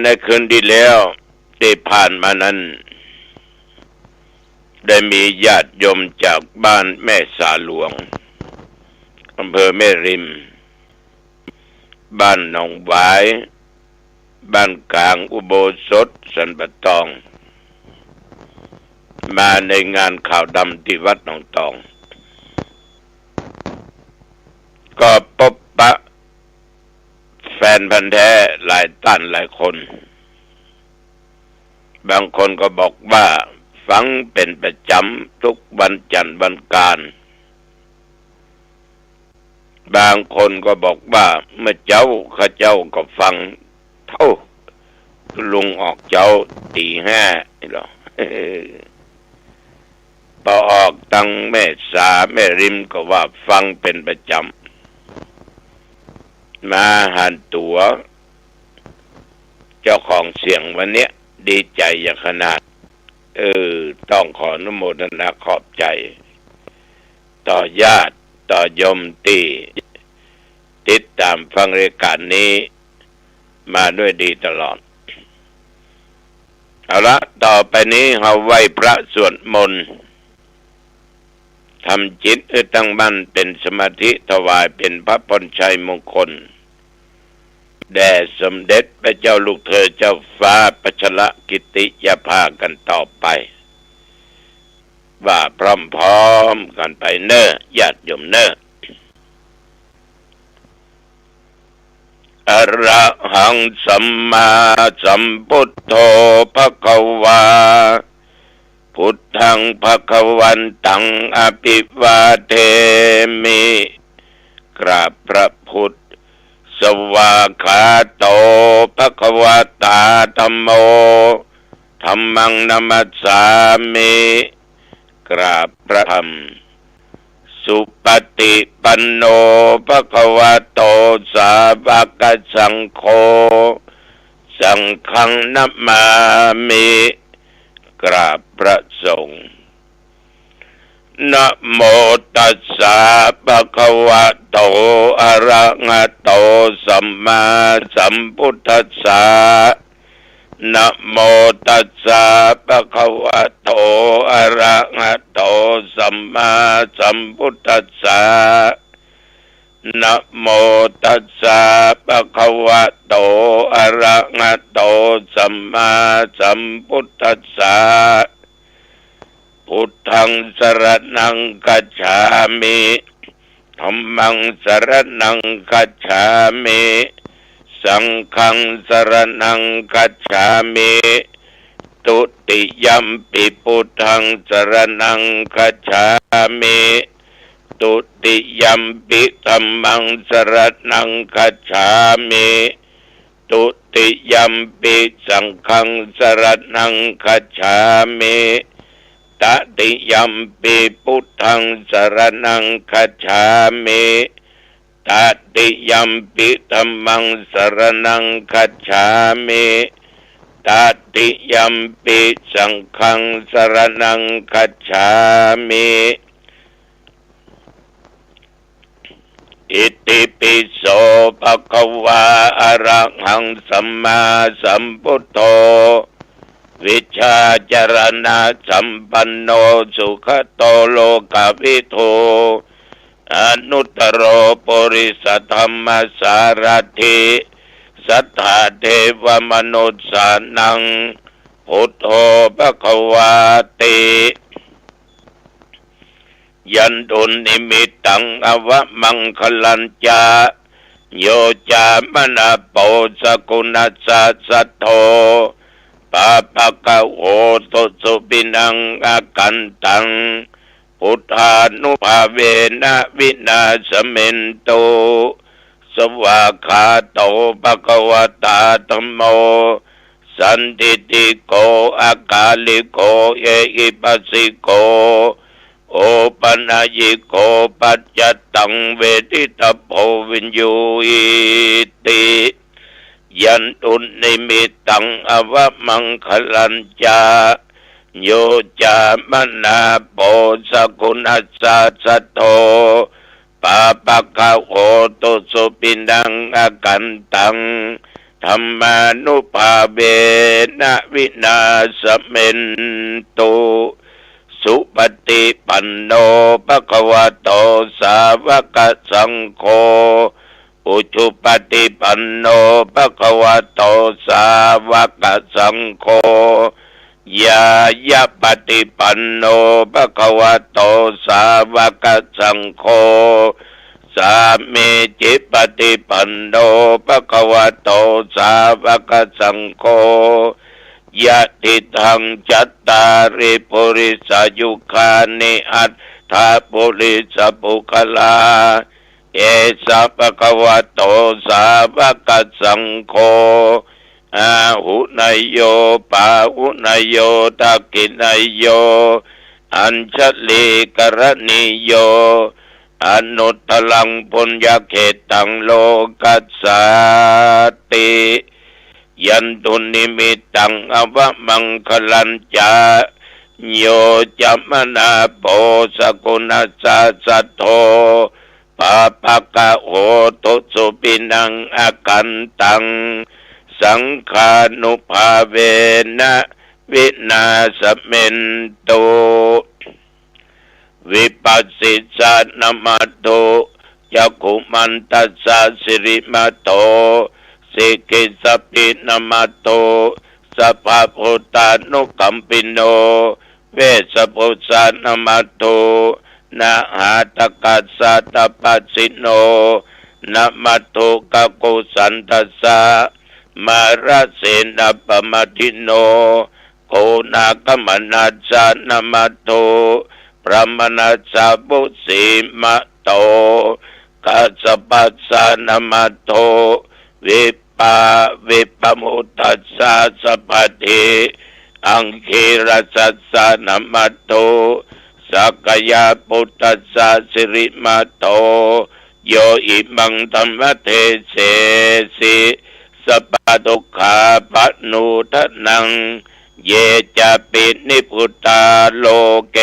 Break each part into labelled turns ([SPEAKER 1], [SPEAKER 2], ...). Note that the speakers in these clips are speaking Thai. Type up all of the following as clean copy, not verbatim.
[SPEAKER 1] ในคืนที่แล้วที่ผ่านมานั้นได้มีญาติโยมจากบ้านแม่สาหลวงอำเภอแม่ริมบ้านหนองหวายบ้านกลางอุโบสถสันปะตองมาในงานข่าวดำที่วัดหนองตองก็พบปะแฟนพันธุ์แท้หลายท่านหลายคนบางคนก็บอกว่าฟังเป็นประจำทุกวันจันทร์วันการบางคนก็บอกว่าเมื่อข้าเจ้าก็ฟังเท่าลุงออกเจ้าตีห้านี่หรอพอออกตั้งแม่สาแม่ริมก็ว่าฟังเป็นประจำมาหันตัวเจ้าของเสียงวันนี้ดีใจอย่างขนาดต้องขออนุโมทนาขอบใจต่อญาติต่อโยมที่ติดตามฟังรายการนี้มาด้วยดีตลอดเอาละต่อไปนี้เราไหว้พระสวดมนต์ทำจิตตั้งมั่นเป็นสมาธิถวายเป็นพระพรชัยมงคลแด่สมเด็จพระเจ้าลูกเธอเจ้าฟ้าพัชรกิติยภากันต่อไปว่าพร้อมๆกันไปเน้อญาติโยมเน้ออะระหังสัมมาสัมพุทโธภควาพุทธังภควันตังอภิวาเทมิกราบพระพุทธสวากขาโตภควตาธัมโมธัมมังนัมมัสสามิกราบพระธรรมสุปฏิปันโนภควโตสาวกสังโฆสังฆังนัมมามิกราบพระสงฆ์นะโมตัสสะภะคะวะโตอะระหะโตสัมมาสัมพุทธัสสะนะโมตัสสะภะคะวะโตอะระหะโตสัมมาสัมพุทธัสสะนะโมตัสสะภะคะวะโตอะระหะโตสัมมาสัมพุทธัสสะพุทธังสรณังคัจฉามิธัมมังสรณังคัจฉามิสังฆังสรณังคัจฉามิตุติยัมปิพุทธังสรณังคัจฉามิตุติยัมปิธัมมังสรณังคัจฉามิตุติยัมปิสังฆังสรณังคัจฉามิตติยัมปิพุทธังสรณังคัจฉามิตติยัมปิธัมมังสรณังคัจฉามิตติยัมปิสังฆังสรณังคัจฉามิอิติปิโสภะคะวะอะระหังสัมมาสัมพุทโธวิชชาจารณะสัมปันโนสุขโตโลกวิทูอนุตตโรปุริสธรรมสารถิสัทธาเทวมนุสสานังพุทโธภควาติยันตุนิมิตตังอวมังคลัญจาโยจามนาโปสกุณัสสะสัทโธปะปะกะโหตุสุปินังอากันตังพุทธานุภาเวนะวินาสเมนโตสวากขาโตภควตาธัมโมสันทิติโกอากาลิโกเอหิปัสสิโกโอปัญญิโกปัจจตังเวทิตาโพวินยูอิติยันตุนิมิตตังอวมังคลัญจาโยจามนาโปสกุณัสสะสัทโธปะปะกะโหตุสุปินังอากันตัง ธรรมานุภาเวนะวินาศเมนตุสุปฏิปันโนภควโตสาวกสังโฆอุชุปฏิปันโนภควโตสาวกสังโฆยายะปฏิปันโนภควโตสาวกสังโฆสามีจิปฏิปันโนภควโตสาวกสังโฆยะติทังจัตตาริปุริสยุคานิอัตถาปุริสปุคลาเอสะภควโตสาวกสังโฆอาหุนายโยปาหุนายโยทักขินายโยอัญชลีกรณิโยอนุตตลังปุญญเขตังโลกัสสาติยันตุนิมิตังอวมังคลัญจาโยจัมนาโปสกุณาสัสโธปาปะกะโหตุสุปินังอากันตังสังฆานุภาเวนะวินาศเมนตุวิปัสสิสานมัตโตจักขุมันตัสสะสิริมัตโตสิกิสปินมัตโตสัพพะพุทธานุกัมปิโนเวสปุสานมัตโตนะหาตกัสสะตปัสสิโนนะมัตโตกะกุสันตัสสะมาราเสนปมัติโนโกนากมนัสสะนะมัตโตพระมนัสสะบุสีมะโตกัสสปัสสะนะมัตโตวิปมุตตัสสะสัพพทิอังคีรสัสสะนะมัตโตสักยาปุตตัสสะสิริมัตโตโยอิมังธัมมเทเสสิสัพพทุกขาปนุทนังเยจะปินิพุตตาโลเก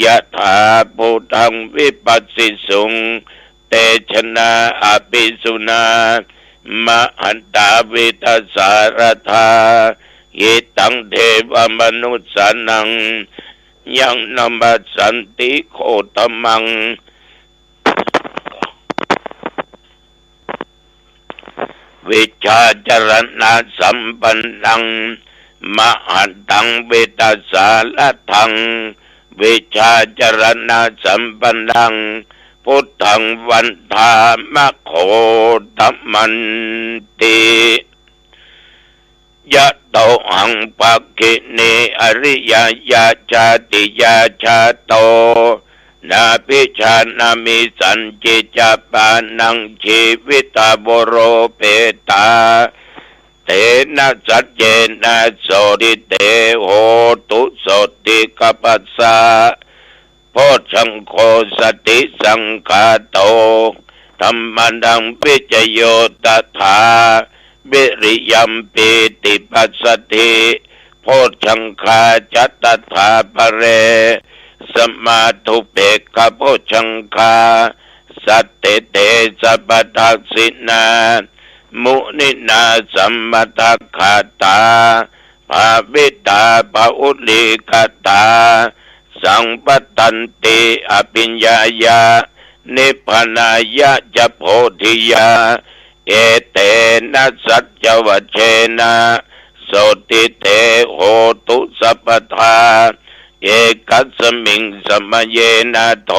[SPEAKER 1] ยะถาปุถังวิปัสสิสุงเตชนะอภิสุนามหันตาวิทัสสารธาหิตังเทวมนุสสานังยังนัมสันติโคตมังวิชาจรณะสัมปันนังมหันตังวิทัสสารทังวิชาจรณะสัมปันนังพุทธังวันธามะโคตมันติยะโตหังปักขิเนอริยญาชาติยาชาโตนาภิชานามิสันจิจปานังชีวิตาบโรเปตาเตนะสัจเจนะโสติเตโหตุโสติกัปปัสสะโพชังโคสติสังฆาโตธัมมันังวิจโยตถาวิริยัมปิติปัสสติโพชังคาจัตถาปะเรสมาธุเปกขโพชังคาสัตเตเตสัพพทักษินามุนินาสัมมทัคขาตาภาวิตาภาอุลิกตาสังปตันติอภิญญายานิพพานายะจะโพธิยาเอเตนะสัจจวัชเชนะโสติเตโหตุสัพพทาเอกัสมิงสมเยนะโท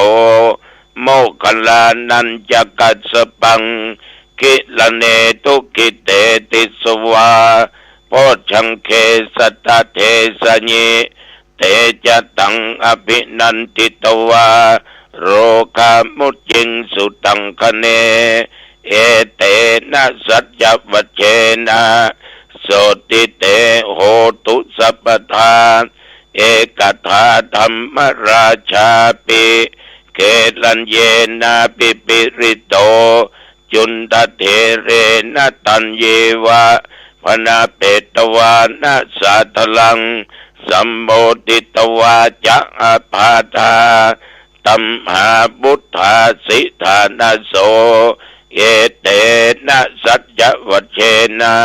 [SPEAKER 1] โมคลานันจกัสสปังกิลเนตุกิเตติสวาโพชังเคสัตเทสญิเตจะตังอภินันติตวาโรคามุจิงสุตังคเนเอเตนะสัจจวัชเชนะโสติเตโหตุสัพพทาเอกถาธรรมราชาปิเกลัญเยนะปิปิริโตจุนตเถเรนะตัญเยวะพนาเปตวานะสัตลังสัมโมติตวาจะอาภาธาตัมหาบุตธาสิธานาโสเอเตนะสัจจวัชเช นะ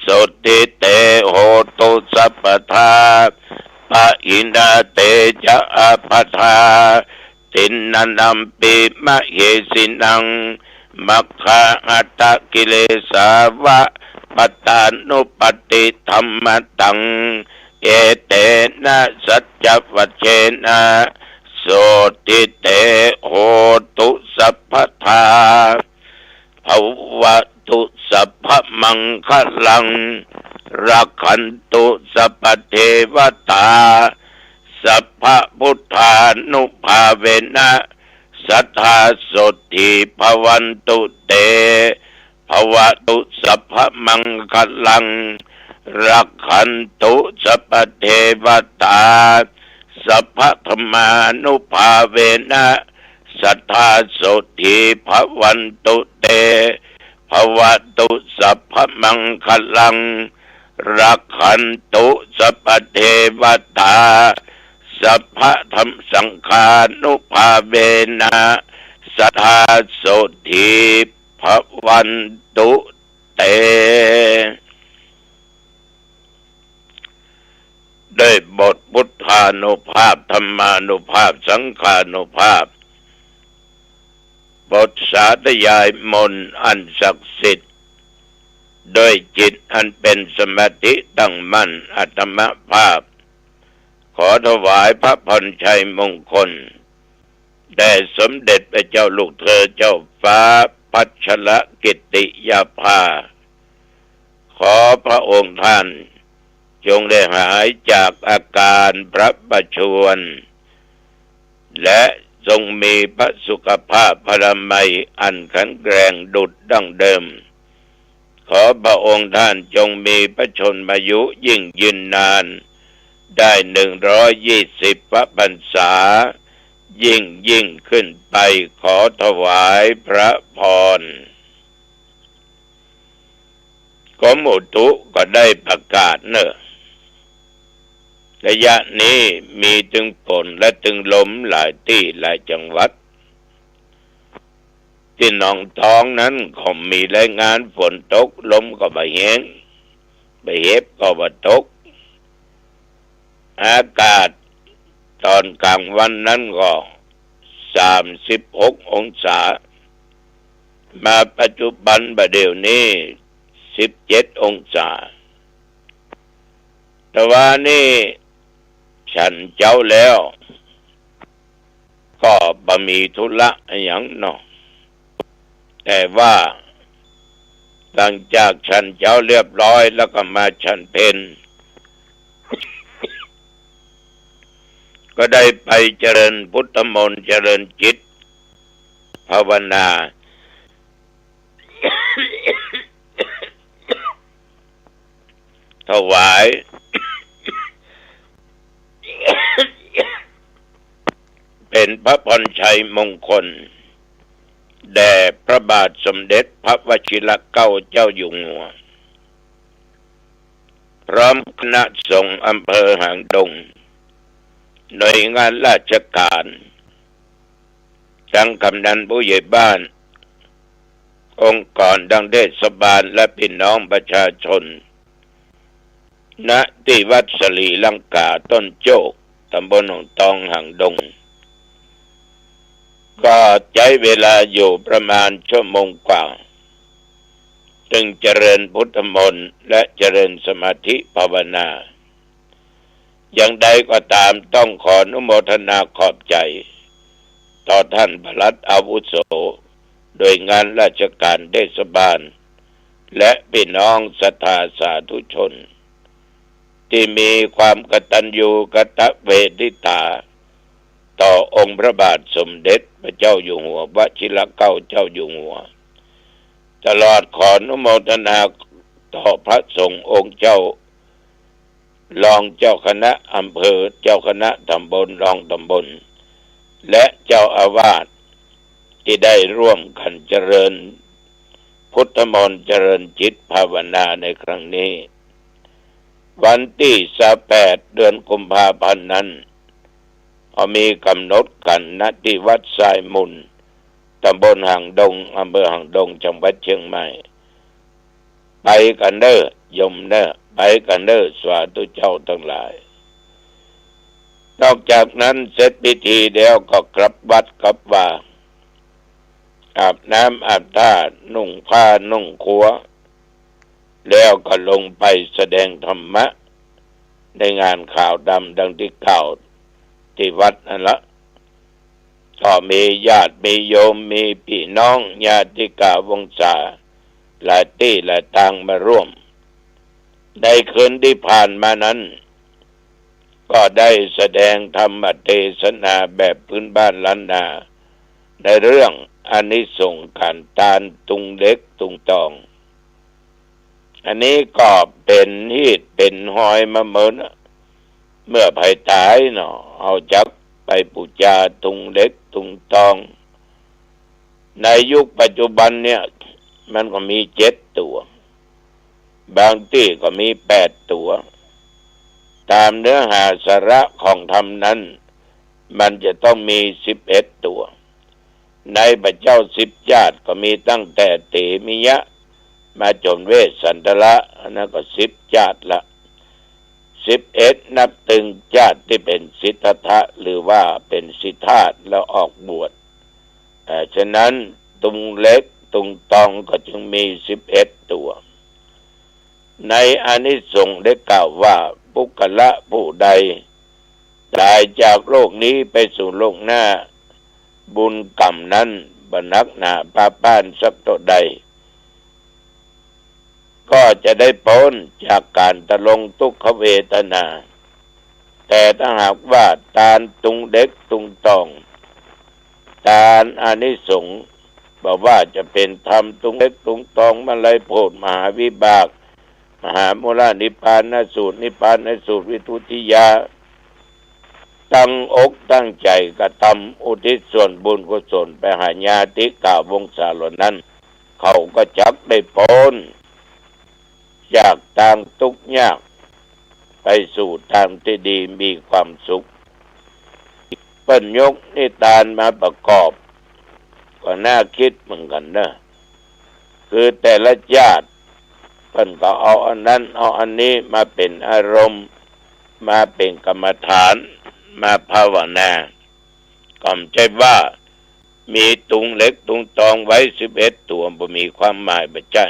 [SPEAKER 1] สุติเตโหตุสัพพทาปะอินาเตจะอัปทาตินนัมปิมะเยสินังมัคคะอัตตกิเลสาวะปัตตานุปติธรรมตังเอเตนะสัจจวัชเชนะโสติเตโหตุสัพพทาภวตุสัพพมังคลังรักขันตุสัพพเทวตาสัพพพุทธานุภาเวนะสัทธาโสติภวันตุเตภวตุสัพพมังคลังรักขันตุสัพพเทวตาสัพพธรรมานุภาเวนะสัทธาโสติภวันตุเตภวตุสัพพมังคลังรักขันตุสัพพเทวตาสัพพธรรมสังฆานุภาเวนะสัทธาโสติภวันตุเตด้วยบทพุทธานุภาพธรรมานุภาพสังฆานุภาพบทสาธยายมนต์อันศักดิ์สิทธิ์โดยจิตอันเป็นสมาธิตั้งมั่นอัตมภาพขอถวายพระพรชัยมงคลแด่สมเด็จพระเจ้าลูกเธอเจ้าฟ้าพัชรกิติยาภาขอพระองค์ท่านจงได้หายจากอาการพระประชวรและทรงมีพระสุขภาพพลามัยอันแข็งแกร่งดุจดั้งเดิมขอพระองค์ท่านจงมีพระชนมายุยิ่งยืนนานได้120 พระพรรษายิ่งขึ้นไปขอถวายพระพรกรมอุตุก็ได้ประกาศเนอะระยะนี้มีถึงฝนและถึงลมหลายที่หลายจังหวัดที่หนองทองนั้นก็มีรายงานฝนตกลมก็บ่แห้งบ่เห็บก็บ่ตกอากาศตอนกลางวันนั้นก็36 องศามาปัจจุบันบัดเดี๋ยวนี้17 องศาแต่ว่านี่ฉันเจ้าแล้วก็บ่มีธุระอย่างเนาะแต่ว่าหลังจากฉันเจ้าเรียบร้อยแล้วก็มาฉันเพลก็ได้ไปเจริญพุทธมนต์เจริญจิตภาวนาถวายเป็นพระพรชัยมงคลแด่พระบาทสมเด็จพระวชิรเกล้าเจ้าอยู่หัวพร้อมคณะสงฆ์อำเภอหางดงหน่วยงานราชการทั้งกำนันผู้ใหญ่บ้านองค์กรดังเทศบาลและพี่น้องประชาชนณที่วัดสลีลังกาต้นโจกตำบลหนองตองหางดงก็ใช้เวลาอยู่ประมาณชั่วโมงกว่าจึงเจริญพุทธมนต์และเจริญสมาธิภาวนาอย่างใดก็ตามต้องขออนุโมทนาขอบใจต่อท่านปลัดอาวุโสโดยงานราชการเทศบาลและพี่น้องศรัทธาสาธุชนที่มีความกตัญญูกตเวทิตาต่อองค์พระบาทสมเด็จพระเจ้าอยู่หัววชิรเกล้าเจ้าอยู่หัวตลอดขออนุโมทนาต่อพระสงฆ์องค์เจ้ารองเจ้าคณะอำเภอเจ้าคณะตำบลรองตำบลและเจ้าอาวาสที่ได้ร่วมกันเจริญพุทธมนต์เจริญจิตภาวนาในครั้งนี้วันที่18 เดือนกุมภาพันธ์นั้นมีกำหนดกันณที่วัดทรายมุนตำบลหางดงอำเภอหางดงจังหวัดเชียงใหม่ ไปกันเด้อยมเด้อไปกันเด้อสาธุเจ้าทั้งหลายนอกจากนั้นเสร็จพิธีแล้วก็กลับวัดกลับว่าอาบน้ำอาบท่านุ่งผ้านุ่งขัวแล้วก็ลงไปแสดงธรรมะในงานข่าวดำดังที่กล่าวที่วัดนั่นละก็มีญาติมีโยมมีพี่น้องญาติกาวงศาหลายที่หลายทางมาร่วมในคืนที่ผ่านมานั้นก็ได้แสดงธรรมเทศนาแบบพื้นบ้านล้านนาในเรื่องอานิสงส์การทานตุงเล็กตุงตองอันนี้ก็เป็นฮีดเป็นหอยมาเหมือนเมื่อภัยตายเนาะเอาจักไปปูชาตุงเล็กตุงตองในยุคปัจจุบันเนี่ยมันก็มี7 ตัวบางที่ก็มี8 ตัวตามเนื้อหาสาระของธรรมนั้นมันจะต้องมี11 ตัวในพระเจ้า10 ญาติก็มีตั้งแต่เตมิยะมาจนเวสสันตระอันนั้นก็10 ญาติละ11นับถึงญาติที่เป็นสิทธัตถะหรือว่าเป็นสิทธาตแล้วออกบวชฉะนั้นตุงเล็กตุงตองก็จึงมี11 ตัวในอานิสงส์ได้กล่าวว่าปุคละผู้ใดตายจากโลกนี้ไปสู่โลกหน้าบุญกรรมนั้นบรรนักหนาปาป้านสักตัวใดก็จะได้พ้นจากการตะลงทุกขเวทนาแต่ถ้าหากว่าทานตุงเด็กตุงตองทานอานิสงส์บอกว่าจะเป็นธรรมตุงเด็กตุงตองมาลัยโพธิมหาวิบากมหาโมลนิพพานสูตรนิพพานสูตรวิทุติยาตั้งอกตั้งใจกระทำอุทิศส่วนบุญกุศลไปหาญาติกาวงศาเหล่านั้นเขาก็จักได้พ้นจากทางทุกข์ยากไปสู่ทางที่ดีมีความสุขเปิ้นยกนิทานมาประกอบก็น่าคิดเหมือนกันนะคือแต่ละญาติเปิ้นก็เอาอันนั้นเอาอันนี้มาเป็นอารมณ์มาเป็นกรรมฐานมาภาวนาก็ไม่ใช่ว่ามีตุงเล็กตุงตองไว้11 ตัวบ่มีความหมายบ่ใช่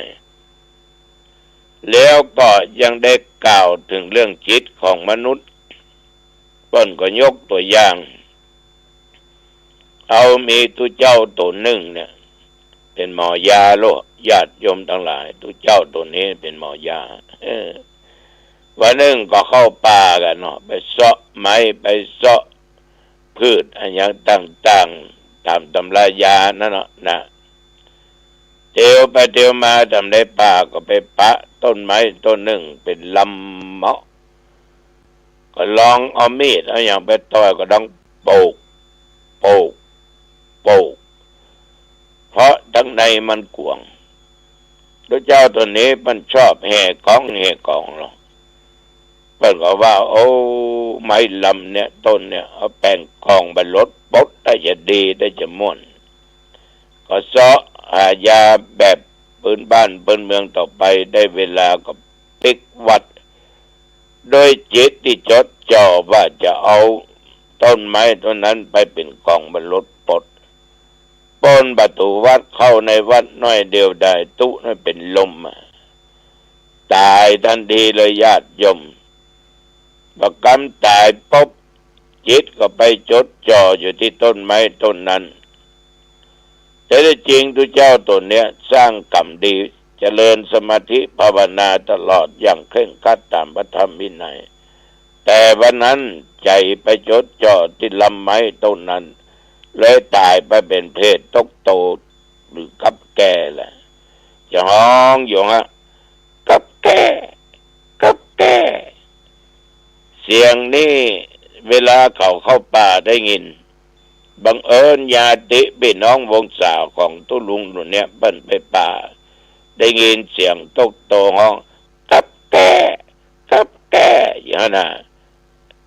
[SPEAKER 1] แล้วก็ยังได้กล่าวถึงเรื่องจิตของมนุษย์เปิ้นก็ยกตัวอย่างเอามีตุเจ้าตัวหนึ่งเนี่ยเป็นหมอยาโลญาติโยมทั้งหลายตุเจ้าตัวนี้เป็นหมอยาวันหนึ่งก็เข้าป่ากันเนาะไปเสาะไม้ไปเสาะพืชอันอย่างต่างๆตามตำรายานั่นเนาะนะเที่ยวไปเที่ยวมาทำในป่าก็ไปปะต้นไม้ต้นหนึ่งเป็นลำเมาะก็ลองเอามีดเอาอย่างไปต่อยก็ดังโปกโปกโปกเพราะทั้งในมันกวางพระเจ้าตัวนี้มันชอบแห่กองหรอกเปิดก็ว่าโอ้ไม้ลำเนี่ยต้นเนี่ยเอาแป้งกองบรรลดปดได้จะดีได้จะม่วนก็เสาะหายาแบบปืนบ้านปืนเมืองต่อไปได้เวลาก็ปิกวัดโดยจิตที่จดจ่อว่าจะเอาต้นไม้ต้นนั้นไปเป็นกองบรรลดปดปนประตูวัดเข้าในวัดน้อยเดียวได้ตุนั่นเป็นลมตายทันทีเลยญาติโยมประกำตายปุ๊บจิตก็ไปจดจ่ออยู่ที่ต้นไม้ต้นนั้นแต่ที่จริงทุกเจ้าตนเนี้ยสร้างกรรมดีเจริญสมาธิภาวนาตลอดอย่างเคร่งครัดตามพระธรรมวินัยแต่วันนั้นใจไปจดจ่อที่ลำไม้ต้นนั้นเลยตายไปเป็นเพศตกโตหรือกับแก่แหละจะห้องอยู่ฮะกับแก่กับแก่เสียงนี้เวลาเขาเข้าป่าได้ยินบังเอิญญาติพี่น้องวงศาของตุลุงตัวเนี้ยเปิ้นไปป่าได้ยินเสียงตกโตห้องกับแก่กับแก่อย่างนั้นนะ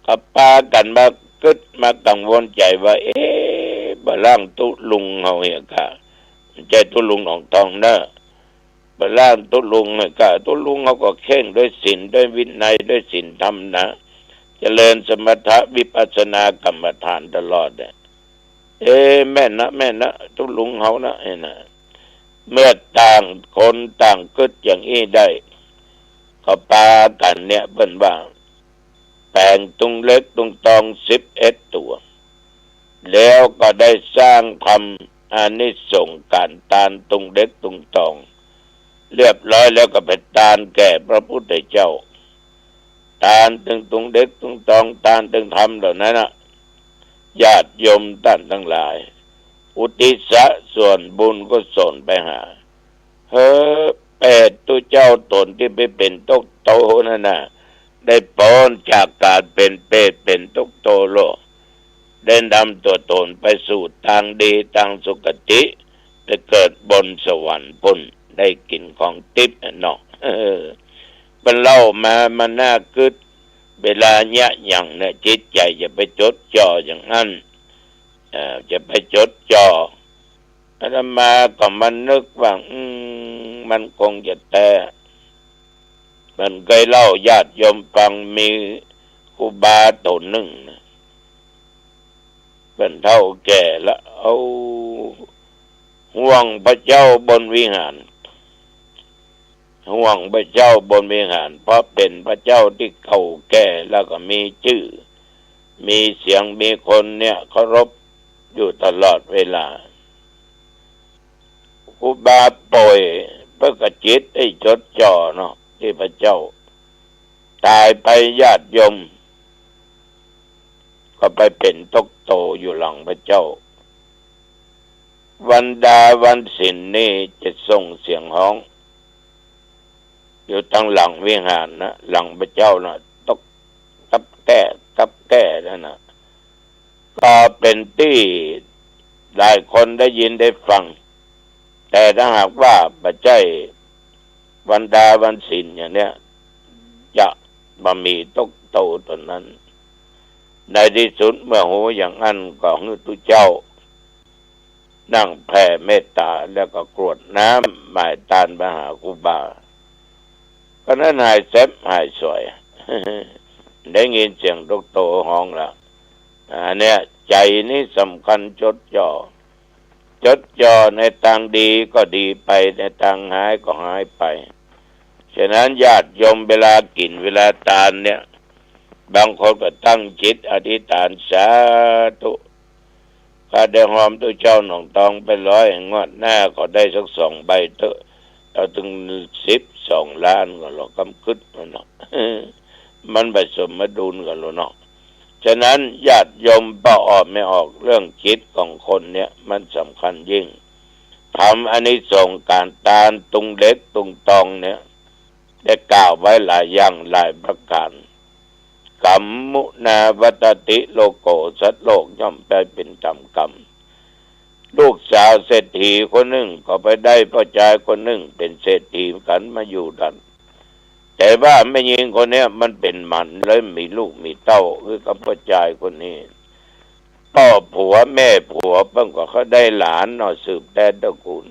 [SPEAKER 1] ก็ปากันมากึดมากังวลใจว่าบะล่างตุลุงเฮาเหียกะใจตุลุงของทองเนอะ เปล่างตุลุงเนี่ยก็ตุลุงเขาก็เข่งด้วยศีลด้วยวินัยด้วยศีลธรรมนะเจริญสมถะวิปัสสนากรรมฐานตลอดเนี่ยแม่นะตุลุงเขานะนะเมื่อต่างคนต่างกึศอย่างนี้ได้ก็ปากันเนี่ยเพิ่นว่าแปลงตุงเล็กตุงตอง11 ตัวแล้วก็ได้สร้างทำอานิสงส์การทานตุงเล็กตุงตองเรียบร้อยแล้วก็ไปทานแก่พระพุทธเจ้าทานตึงตุงเล็กตุงตองทานตึงธรรมเหล่านั้นนะญาติโยมท่านทั้งหลายอุทิศส่วนบุญก็ส่งไปหา8 ตัวเจ้าตนที่ไปเป็นตกโตนั่นน่ะได้พ้นจากการเป็นเปรตเป็นตกโตโลกได้นำตัวตนไปสู่ทางดีทางสุคติไปเกิดบนสวรรค์พุ่นได้กินของทิพย์เนาะมันเล่ามาน่าคึดเวลาเนี้ยอย่างเนี่ยจิตใจจะไปจดจ่ออย่างนั้นจะไปจดจ่ออาตมาก็มันนึกว่ามันคงจะแต่มันเคยเล่าญาติโยมฟังมีครูบาตนหนึ่งเป็นเท่าแก่แล้วเอาห่วงพระเจ้าบนวิหารห่วงพระเจ้าบนวิหารเพราะเป็นพระเจ้าที่เก่าแก่แล้วก็มีชื่อมีเสียงมีคนเนี่ยเคารพอยู่ตลอดเวลาครูบาป่วยเพื่อกจิตให้จดจ่อเนาะที่พระเจ้าตายไปญาติโยมก็ไปเป็นตกโตอยู่หลังพระเจ้าวันดาวันศิลนี่จะส่งเสียงฮ้องอยู่ทางหลังวิหารนะหลังพระเจ้านะตกกับแก้นั่นนะก็เป็นที่หลายคนได้ยินได้ฟังแต่ถ้าหากว่าปัจจัยวันดาวันศิลอย่างเนี้ยจะมามีตกโตตนนั้นในที่สุดเมื่อหูอย่างนั้นก็ฮึตุเจ้านั่งแผ่เมตตาแล้วก็กรวดน้ำหมายตานมหาครูบาก็นั้นหายเซ็บหายสวย ได้ยินเสียงตกโตห้องละเนี่ยใจนี่สำคัญจดจ่อในทางดีก็ดีไปในทางหายก็หายไปฉะนั้นญาติโยมเวลากินเวลาทานเนี่ยบางคนก็ตั้งจิตอธิษฐานสาธุข้าได้หอมตัวเจ้าหนองตองไป100งวดหน้าก็ได้สัก2 ใบเถอะเอาถึง12 ล้านก็หรอกกำคึดมันเนาะ มันไปสมดุลกันแล้วเนาะฉะนั้นญาติโยมป้าออกไม่ออกเรื่องจิตของคนเนี่ยมันสำคัญยิ่งทำอานิสงส์การทานตุงเล็กตุงตองเนี่ยได้กล่าวไว้หลายอย่างหลายประการกัมมุนาวัตติโลโกสัตว์โลกย่อมไปเป็นตามกรรมลูกสาวเศรษฐีคนหนึ่งก็ไปได้พ่อชายคนหนึ่งเป็นเศรษฐีกันมาอยู่ดันแต่ว่าแม่หญิงคนนี้มันเป็นมันเลยมีลูกมีเต้าคือกับพ่อชายคนนี้พ่อผัวแม่ผัวเพิ่งก็เขาได้หลานเนาะสืบแต่ตระกูล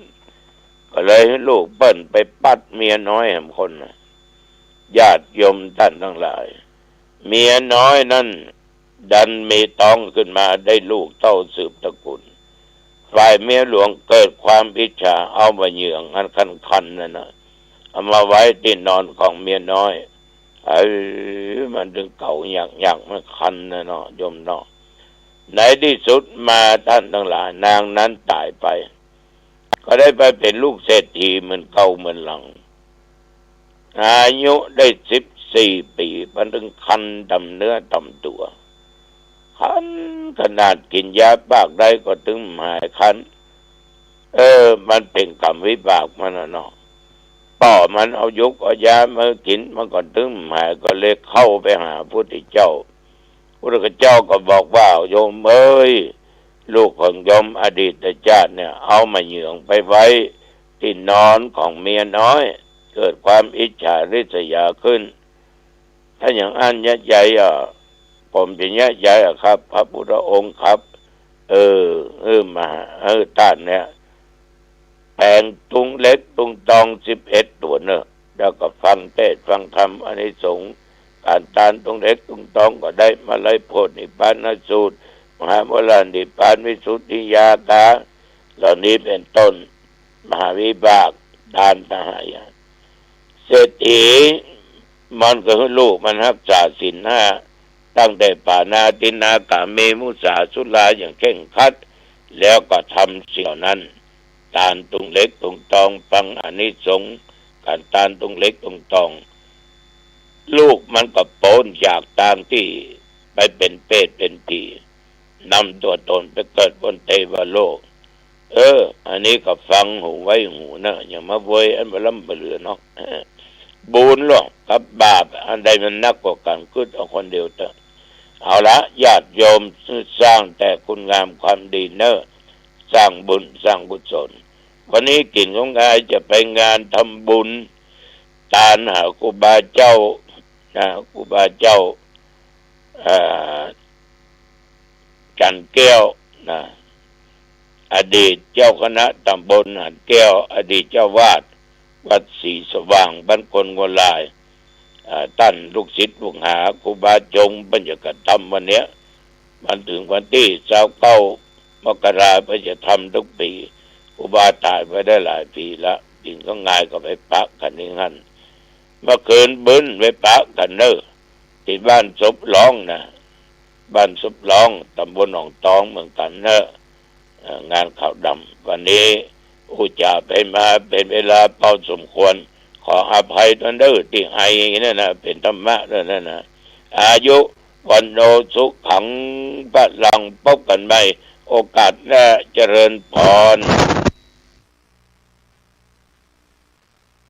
[SPEAKER 1] ก็เลยให้ลูกเปิ้นไปปัดเมียน้อยแห่งคนนะญาติโยมท่านทั้งหลายเมียน้อยนั่นดันมีท้องขึ้นมาได้ลูกเต้าสืบตระกูลฝ่ายเมียหลวงเกิดความอิจฉาเอามาเหยื่องอันคันนั่นนะเอามาไว้ที่นอนของเมียน้อยมันดึงเก่าอยากมันคันนะเนาะโยมเนาะในที่สุดมาท่านทั้งหลายนางนั้นตายไปก็ได้ไปเป็นลูกเศรษฐีเหมือนเก่าเหมือนหลังอายุได้14 ปีมันถึงคันดำเนื้อดำตัวคันขนาดกินยาปากได้ก็ถึงหายคันมันเป็นกรรมวิบากมันเนาะต่อมันเอายุกเอายามากินมันก็ถึงหายก็เลยเข้าไปหาพระพุทธเจ้าพระพุทธเจ้าก็บอกว่าโยมเอ้ยลูกของโยมอดีตชาติเนี่ยเอามาเหยื่องไปไว้ที่นอนของเมียน้อยเกิดความอิจฉาริษยาขึ้นถ้าอย่างอันยัดใหญ่ผมเป็นยัดใหญ่ครับพระพุทธองค์ครับมาท่านเนี่ย แปลงตุงเล็กตุงตอง11ตัวเนอะแล้วก็ฟังเทศน์ฟังธรรมอานิสงส์การทานตุงเล็กตุงตองก็ได้มาลัยโพธินิพพานสูตรมหาโมลานิพพานวิสุทธิญาณเหล่านี้เป็นต้นมหาวิบากทานตหายานเศรษฐีมันก็คือลูกมันรักษาศีลห้าตั้งแต่ปานาตินากาเมมุสาสุราอย่างเคร่งครัดแล้วก็ทำสิ่งเหล่านั้นทานตุงเล็กตุงตองฟังอานิสงส์การทานตุงเล็กตุงตองลูกมันก็โปนจากทางที่ไปเป็นเปรตเป็นผีนำตัวตนไปเกิดบนเทวโลกอันนี้ก็ฟังหูไว้หูนะอย่ามาโวยอันบล้ำบเลือเนาะบุญหรอกกับบาปอันใดมันนักกว่ากันขึ้นเอาคนเดียวเถอะเอาละญาติโยมสร้างแต่คุณงามความดีเนอะสร้างบุญสร้างกุศลวันนี้กิ่งของกายจะไปงานทำบุญตานหาครูบาเจ้าครูบาเจ้าจันแก้วนะอดีตเจ้าคณะตำบลหันแก้วอดีตเจ้าวาดวัดศรีสว่างบ้านคนงัวลายท่านลูกศิษย์ลูกหาครูบาจงบรรยากาศธรรมวันเนี้ยมันถึงวันที่29 มกราคมจะทำทุกปีครูบาตายไปได้หลายปีละดิ่งก็ง่ายก็ไปปะกันนี่งั้นเมื่อคืนบึ้นไปปะกันเนอะที่บ้านศพร้องนะบ้านศพร้องตำบลหนองตองเมืองกันเนอะงานข่าวดำวันนี้อุจาไปมาเป็นเวลาเป่าสมควรขออภัยท่านเด้อที่ไอนั่นนะเป็นธรรมะนั่นนะอายุวันโนสุขังพลังพบกันใหม่โอกาสหน้าเจริญพร